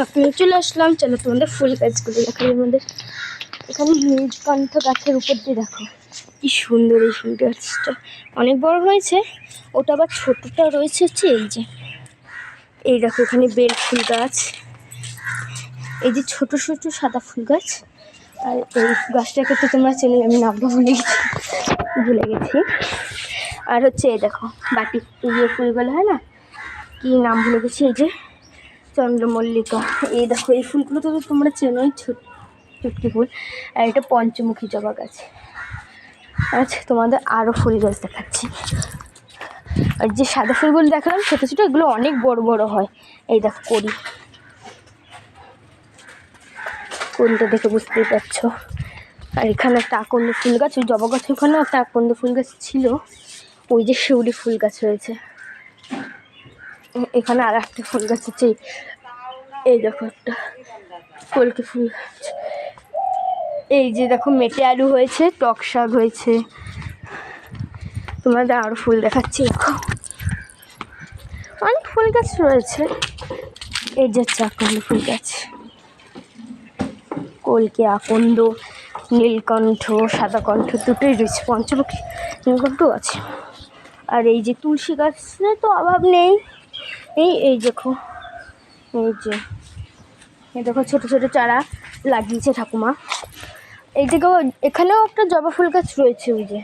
আপনি চলে আসলাম। চলো তোমাদের ফুল গাছগুলো দেখাই। আমাদের এখানে নীলকণ্ঠ গাছের উপর দিয়ে দেখো কি সুন্দর এই ফুল গাছটা, অনেক বড় হয়েছে। ওটা আবার ছোটটা রয়েছে হচ্ছে এই দেখো এখানে বেল ফুল গাছ, এই যে ছোট ছোট সাদা ফুল গাছ। আর এই গাছটাকে তো তোমরা চেনে, আমি নামটা ভুলে গেছি। আর হচ্ছে এই দেখো বাটি ইয়ে ফুলগুলো হয় না, কি নাম ভুলে গেছি, এই যে চন্দ্রমল্লিকা। এই দেখো এই ফুলগুলো তো তোমরা চেনোই, চুটকি ফুল। আর এটা পঞ্চমুখী জবা গাছ। আচ্ছা তোমাদের আরও ফুল গাছ দেখাচ্ছি। আর যে সাদা ফুলগুলো দেখালাম ছোটো ছোটো, এগুলো অনেক বড় বড় হয়। এই দেখো কোনটা দেখে বুঝতেই পারছো। আর এখানে একটা আকন্দ ফুল গাছ, ওই জবা গাছ ওখানে একটা আকন্দ ফুল গাছ ছিল। ওই যে শিউলি ফুল গাছ রয়েছে। এখানে আর একটা ফুল গাছ আছে, এই দেখো একটা কলকে ফুল গাছ। এই যে দেখো মেটে আলু হয়েছে, টক শাক হয়েছে। তোমাদের আরও ফুল দেখাচ্ছি, দেখো অনেক ফুল গাছ রয়েছে। এই যে আকন্দ ফুল গাছ, কলকে, আকন্দ, নীলকণ্ঠ, সাদাকণ্ঠ দুটোই রয়েছে। পঞ্চমুখী নীলকণ্ঠও আছে। আর এই যে তুলসী গাছের তো অভাব নেই। এই দেখো এই দেখো ছোটো ছোটো চারা লাগিয়েছে ঠাকুমা। এই দিকেও এখানেও একটা জবা ফুল গাছ রয়েছে, ওই যে।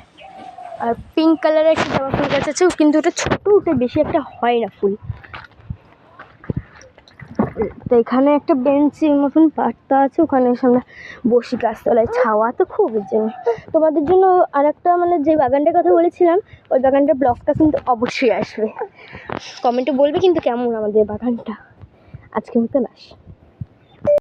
আর পিঙ্ক কালারের একটা জবা ফুল গাছ আছে, কিন্তু ওটা ছোটো, ওটা বেশি একটা হয় না ফুল। তো এখানে একটা বেঞ্চের মতন পাট্টা আছে, ওখানে আমরা বসি গাছতলায়, ছাওয়া তো খুব। জন্য তোমাদের জন্য আর একটা মানে যে বাগানটার কথা বলেছিলাম, ওই বাগানটার ব্লগটা কিন্তু অবশ্যই আসবে। কমেন্টে বলবে কিন্তু কেমন আমাদের বাগানটা। আজকে মতন আসি।